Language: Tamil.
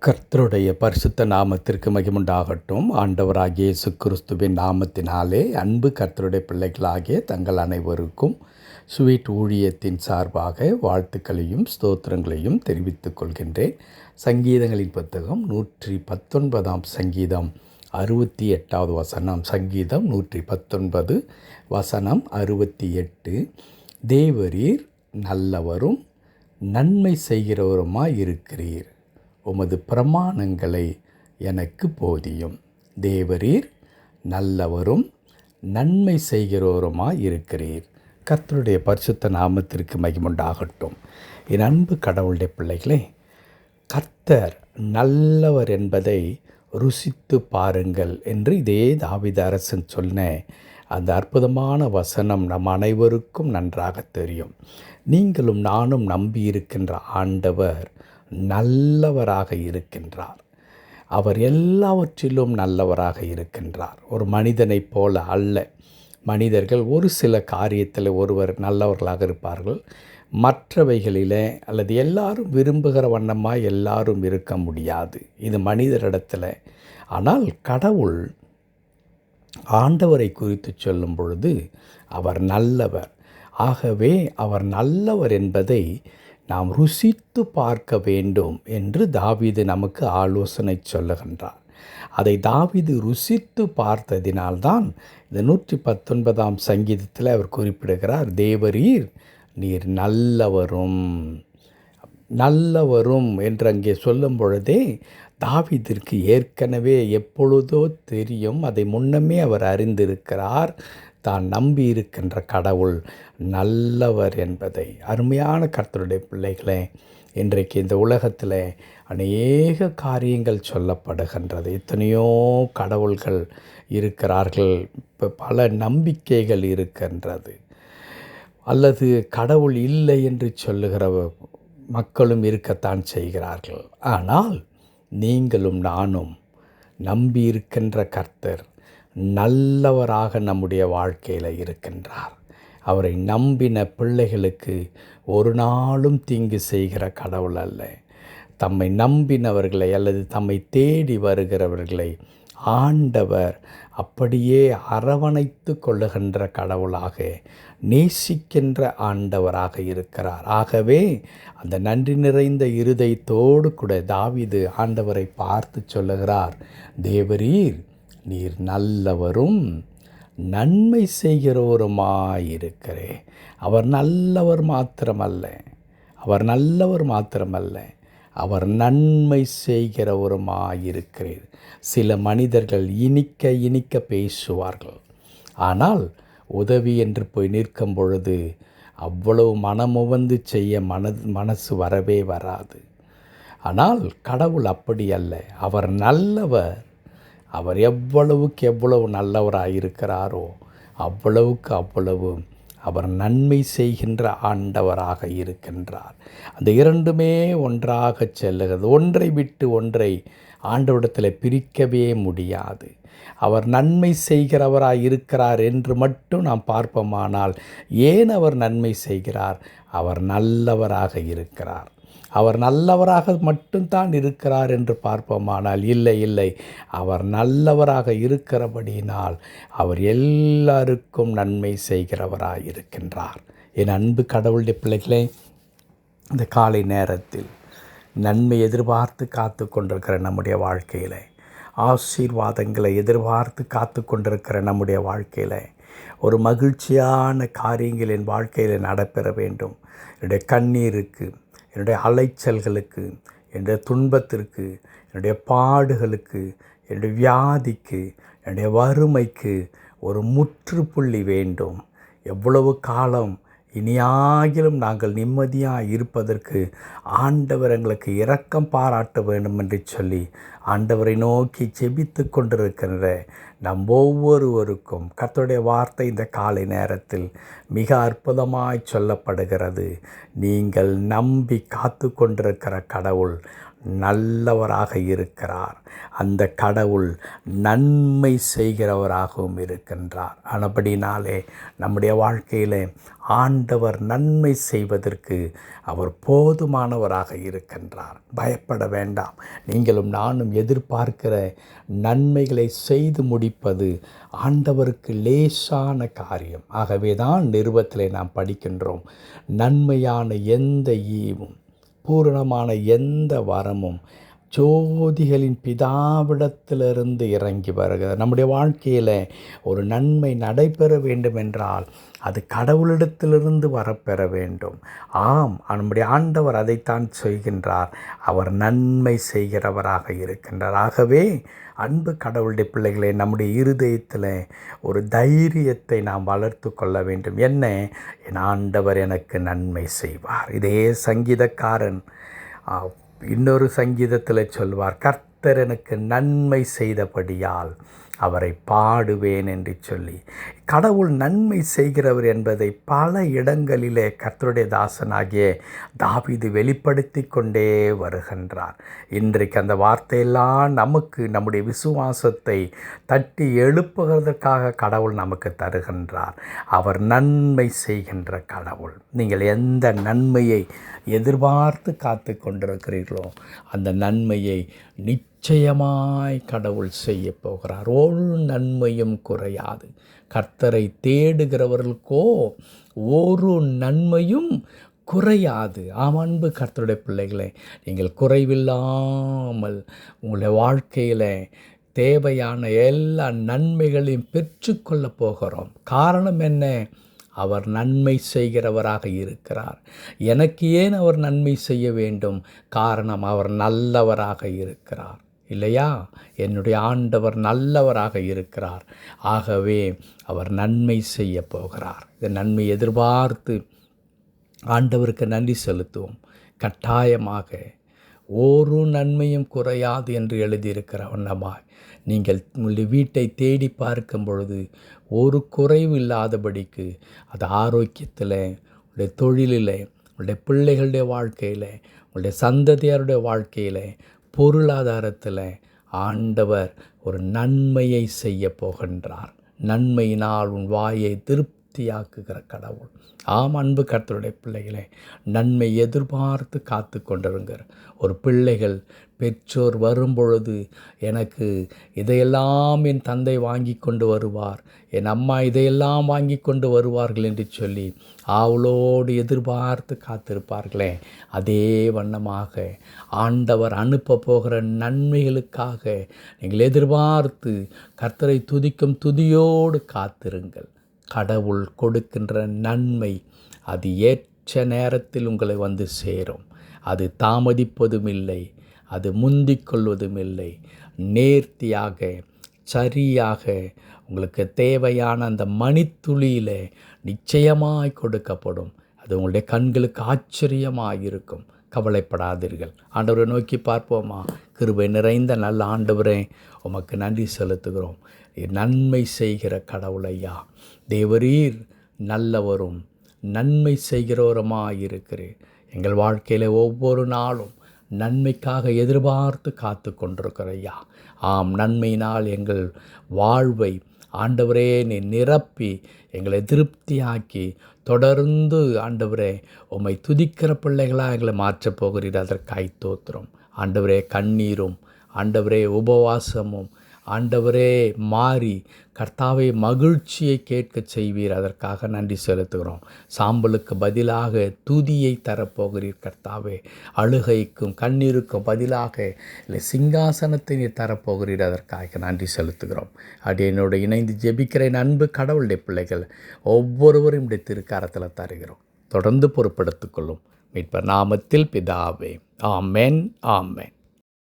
கர்த்தருடைய பரிசுத்த நாமத்திற்கு மகிமுண்டாகட்டும். ஆண்டவராகிய இயேசு கிறிஸ்துவின் நாமத்தினாலே அன்பு கர்த்தருடைய பிள்ளைகளாகிய தங்கள் அனைவருக்கும் ஸ்வீட் ஊழியத்தின் சார்பாக வாழ்த்துக்களையும் ஸ்தோத்திரங்களையும் தெரிவித்துக் கொள்கின்றேன். சங்கீதங்களின் புத்தகம் 119 சங்கீதம் 68வது வசனம். சங்கீதம் 119 வசனம் 68. தேவரீர் நல்லவரும் நன்மை செய்கிறவருமாய் இருக்கிறீர், உமது பிரமாணங்களை எனக்கு போதியும். தேவரீர் நல்லவரும் நன்மை செய்கிறவருமாய் இருக்கிறீர். கர்த்தருடைய பரிசுத்த நாமத்திற்கு மகிமுண்டாகட்டும். என் அன்பு கடவுளுடைய பிள்ளைகளே, கர்த்தர் நல்லவர் என்பதை ருசித்து பாருங்கள் என்று இதே தாவீது அரசன் சொன்ன அந்த அற்புதமான வசனம் நம் அனைவருக்கும் நன்றாக தெரியும். நீங்களும் நானும் நம்பியிருக்கின்ற ஆண்டவர் நல்லவராக இருக்கின்றார். அவர் எல்லாவற்றிலும் நல்லவராக இருக்கின்றார். ஒரு மனிதனைப் போல அல்ல. மனிதர்கள் ஒரு சில காரியத்தில் ஒருவர் நல்லவர்களாக இருப்பார்கள், மற்றவைகளில் அல்லது எல்லாரும் விரும்புகிற வண்ணமாக எல்லாரும் இருக்க முடியாது. இது மனிதரிடத்தில். ஆனால் கடவுள் ஆண்டவரை குறித்து சொல்லும் பொழுது அவர் நல்லவர். ஆகவே அவர் நல்லவர் என்பதை நாம் ருசித்து பார்க்க வேண்டும் என்று தாவீது நமக்கு ஆலோசனை சொல்லுகின்றார். அதை தாவீது ருசித்து பார்த்ததினால்தான் இந்த 119 சங்கீதத்தில் அவர் குறிப்பிடுகிறார், தேவரீர் நீர் நல்லவரும் நல்லவரும் என்று அங்கே சொல்லும் பொழுதே தாவீதிற்கு ஏற்கனவே எப்பொழுதோ தெரியும். அதை முன்னமே அவர் அறிந்திருக்கிறார், தான் நம்பியிருக்கின்ற கடவுள் நல்லவர் என்பதை. அருமையான கர்த்தருடைய பிள்ளைகளே, இன்றைக்கு இந்த உலகத்தில் அநேக காரியங்கள் சொல்லப்படுகின்றது. எத்தனையோ கடவுள்கள் இருக்கிறார்கள், இப்போ பல நம்பிக்கைகள் இருக்கின்றது. அல்லது கடவுள் இல்லை என்று சொல்லுகிற மக்களும் இருக்கத்தான் செய்கிறார்கள். ஆனால் நீங்களும் நானும் நம்பியிருக்கின்ற கர்த்தர் நல்லவராக நம்முடைய வாழ்க்கையில் இருக்கின்றார். அவரை நம்பின பிள்ளைகளுக்கு ஒரு நாளும் தீங்கு செய்கிற கடவுள் அல்ல. தம்மை நம்பினவர்களை அல்லது தம்மை தேடி வருகிறவர்களை ஆண்டவர் அப்படியே அரவணைத்து கொள்ளுகின்ற கடவுளாக, நேசிக்கின்ற ஆண்டவராக இருக்கிறார். ஆகவே அந்த நன்றி நிறைந்த இருதயத்தோடு கூட தாவீது ஆண்டவரை பார்த்து சொல்லுகிறார், தேவரீர் நீர் நல்லவரும் நன்மை செய்கிறவருமாயிருக்கிறே. அவர் நல்லவர் மாத்திரமல்ல, அவர் நன்மை செய்கிறவருமாயிருக்கிறீர். சில மனிதர்கள் இனிக்க பேசுவார்கள், ஆனால் உதவி என்று போய் நிற்கும் பொழுது அவ்வளவு மனமுவந்து செய்ய மனசு வரவே வராது. ஆனால் கடவுள் அப்படி அல்ல. அவர் நல்லவர். அவர் எவ்வளவுக்கு எவ்வளவு நல்லவராயிருக்கிறாரோ அவ்வளவு அவர் நன்மை செய்கின்ற ஆண்டவராக இருக்கின்றார். அந்த இரண்டுமே ஒன்றாக செல்லுகிறது. ஒன்றை விட்டு ஒன்றை ஆண்டவரிடத்தில் பிரிக்கவே முடியாது. அவர் நன்மை செய்கிறவராக இருக்கிறார் என்று மட்டும் நாம் பார்ப்போமானால், ஏன் அவர் நன்மை செய்கிறார்? அவர் நல்லவராக இருக்கிறார். அவர் நல்லவராக மட்டும்தான் இருக்கிறார் என்று பார்ப்போமானால், இல்லை, அவர் நல்லவராக இருக்கிறபடியினால் அவர் எல்லாருக்கும் நன்மை செய்கிறவராக இருக்கின்றார். என் அன்பு கடவுளுடைய பிள்ளைகளே, இந்த காலை நேரத்தில் நன்மை எதிர்பார்த்து காத்து கொண்டிருக்கிற நம்முடைய வாழ்க்கையில், ஆசீர்வாதங்களை எதிர்பார்த்து காத்து கொண்டிருக்கிற நம்முடைய வாழ்க்கையில் ஒரு மகிழ்ச்சியான காரியங்கள் என் வாழ்க்கையில் நடைபெற வேண்டும். என்னுடைய கண்ணீருக்கு, என்னுடைய அலைச்சல்களுக்கு, என்னுடைய துன்பத்திற்கு, என்னுடைய பாடுகளுக்கு, என்னுடைய வியாதிக்கு, என்னுடைய வறுமைக்கு ஒரு முற்றுப்புள்ளி வேண்டும். எவ்வளவு காலம் இனியாகிலும் நாங்கள் நிம்மதியாக இருப்பதற்கு ஆண்டவர் எங்களுக்கு இரக்கம் பாராட்ட வேண்டும் என்று சொல்லி ஆண்டவரை நோக்கி ஜெபித்து கொண்டிருக்கின்ற நம் ஒவ்வொருவருக்கும் கர்த்தருடைய வார்த்தை இந்த காலை நேரத்தில் மிக அற்புதமாய் சொல்லப்படுகிறது. நீங்கள் நம்பி காத்து கொண்டிருக்கிற கடவுள் நல்லவராக இருக்கிறார். அந்த கடவுள் நன்மை செய்கிறவராகவும் இருக்கின்றார். ஆனபடினாலே நம்முடைய வாழ்க்கையில் ஆண்டவர் நன்மை செய்வதற்கு அவர் போதுமானவராக இருக்கின்றார். பயப்பட வேண்டாம். நீங்களும் நானும் எதிர்பார்க்கிற நன்மைகளை செய்து முடிப்பது ஆண்டவருக்கு லேசான காரியம். ஆகவே தான் நிருபத்திலே நாம் படிக்கின்றோம், நன்மையான எந்த ஈவும் பூரணமான எந்த வரமும் ஜோதிகளின் பிதாவிடத்திலிருந்து இறங்கி வருகிறது. நம்முடைய வாழ்க்கையில் ஒரு நன்மை நடைபெற வேண்டுமென்றால் அது கடவுளிடத்திலிருந்து வரப்பெற வேண்டும். ஆம், நம்முடைய ஆண்டவர் அதைத்தான் செய்கின்றார். அவர் நன்மை செய்கிறவராக இருக்கின்றார். ஆகவே அன்பு கடவுளுடைய பிள்ளைகளே, நம்முடைய இருதயத்தில் ஒரு தைரியத்தை நாம் வளர்த்து கொள்ள வேண்டும். என்ன? என் ஆண்டவர் எனக்கு நன்மை செய்வார். இதே சங்கீதக்காரன் இன்னொரு சங்கீதத்தில் சொல்வார், கர்த்தர் எனக்கு நன்மை செய்தபடியால் அவரை பாடுவேன் என்று சொல்லி. கடவுள் நன்மை செய்கிறவர் என்பதை பல இடங்களிலே கர்த்தருடைய தாசனாகிய தாவீது வெளிப்படுத்தி கொண்டே வருகின்றார். இன்றைக்கு அந்த வார்த்தையெல்லாம் நமக்கு நம்முடைய விசுவாசத்தை தட்டி எழுப்புகிறதற்காக கடவுள் நமக்கு தருகின்றார். அவர் நன்மை செய்கின்ற கடவுள். நீங்கள் எந்த நன்மையை எதிர்பார்த்து காத்து கொண்டிருக்கிறீர்களோ அந்த நன்மையை நிச்சயமாய் கடவுள் செய்ய போகிறார். ஒரு நன்மையும் குறையாது. கர்த்தரை தேடுகிறவர்களுக்கோ ஒரு நன்மையும் குறையாது. அன்பு கர்த்தருடைய பிள்ளைகளே, நீங்கள் குறைவில்லாமல் உங்களுடைய வாழ்க்கையில் தேவையான எல்லா நன்மைகளையும் பெற்றுக்கொள்ள போகிறோம். காரணம் என்ன? அவர் நன்மை செய்கிறவராக இருக்கிறார். எனக்கு ஏன் அவர் நன்மை செய்ய வேண்டும்? காரணம், அவர் நல்லவராக இருக்கிறார். இல்லையா? என்னுடைய ஆண்டவர் நல்லவராக இருக்கிறார். ஆகவே அவர் நன்மை செய்ய போகிறார். இந்த நன்மை எதிர்பார்த்து ஆண்டவருக்கு நன்றி செலுத்துவோம். கட்டாயமாக ஒரு நன்மையும் குறையாது என்று எழுதியிருக்கிற வண்ணமாய் நீங்கள் உங்களுடைய வீட்டை தேடி பார்க்கும் பொழுது ஒரு குறைவு இல்லாதபடிக்கு, அது ஆரோக்கியத்தில், உங்களுடைய தொழிலில், உங்களுடைய பிள்ளைகளுடைய வாழ்க்கையில், உங்களுடைய சந்ததியாருடைய வாழ்க்கையில், பொருளாதாரத்தில் ஆண்டவர் ஒரு நன்மையை செய்ய போகின்றார். நன்மையினால் உன் வாயை திருப்தியாக்குகிற கடவுள். ஆம், அன்பு கர்த்தருடைய பிள்ளைகளே, நன்மை எதிர்பார்த்து காத்து கொண்டிருங்கிற ஒரு பிள்ளைகள் பெற்றோர் வரும்பொழுது, எனக்கு இதையெல்லாம் என் தந்தை வாங்கி கொண்டு வருவார், என் அம்மா இதையெல்லாம் வாங்கி கொண்டு வருவார்கள் என்று சொல்லி அவளோடு எதிர்பார்த்து காத்திருப்பார்களே, அதே வண்ணமாக ஆண்டவர் அனுப்ப போகிற நன்மைகளுக்காக நீங்கள் எதிர்பார்த்து கர்த்தரை துதிக்கும் துதியோடு காத்திருங்கள். கடவுள் கொடுக்கின்ற நன்மை அது ஏற்ற நேரத்தில் உங்களை வந்து சேரும். அது தாமதிப்பதும் இல்லை, அது முந்திக் கொள்வதும் இல்லை. நேர்த்தியாக, சரியாக உங்களுக்கு தேவையான அந்த மணித்துளியில் நிச்சயமாய் கொடுக்கப்படும். அது உங்களுடைய கண்களுக்கு ஆச்சரியமாக இருக்கும். கவலைப்படாதீர்கள். ஆண்டவரை நோக்கி பார்ப்போமா? கிருபை நிறைந்த நல்ல ஆண்டவரே, உமக்கு நன்றி செலுத்துகிறோம். நன்மை செய்கிற கடவுளையா, தேவரீர் நல்லவரும் நன்மை செய்கிறவருமாயிருக்கிறேன். எங்கள் வாழ்க்கையில் ஒவ்வொரு நாளும் நன்மைக்காக எதிர்பார்த்து காத்து கொண்டிருக்கிறையா. ஆம், நன்மையினால் எங்கள் வாழ்வை ஆண்டவரே நீ நிரப்பி எங்களை திருப்தியாக்கி தொடர்ந்து ஆண்டவரே உம்மை துதிக்கிற பிள்ளைகளாக எங்களை மாற்றப் போகிறீர். அதற்காய் தோத்திரம். ஆண்டவரே, கண்ணீரும் ஆண்டவரே உபவாசமும் ஆண்டவரே மாறி கர்த்தாவை மகிழ்ச்சியை கேட்க செய்வீர். அதற்காக நன்றி செலுத்துகிறோம். சாம்பலுக்கு பதிலாக துதியை தரப்போகிறீர் கர்த்தாவே. அழுகைக்கும் கண்ணீருக்கும் பதிலாக இல்லை சிங்காசனத்தை நீர் தரப்போகிறீர். அதற்காக நன்றி செலுத்துகிறோம். அப்படி என்னோட இணைந்து ஜெபிக்கிற அன்பு கடவுளுடைய பிள்ளைகள் ஒவ்வொருவரும் இப்படி திருக்காரத்தில் தருகிறோம். தொடர்ந்து பொறுப்படுத்திக் கொள்ளும் மீட்பர் நாமத்தில் பிதாவே. ஆமென், ஆமென்.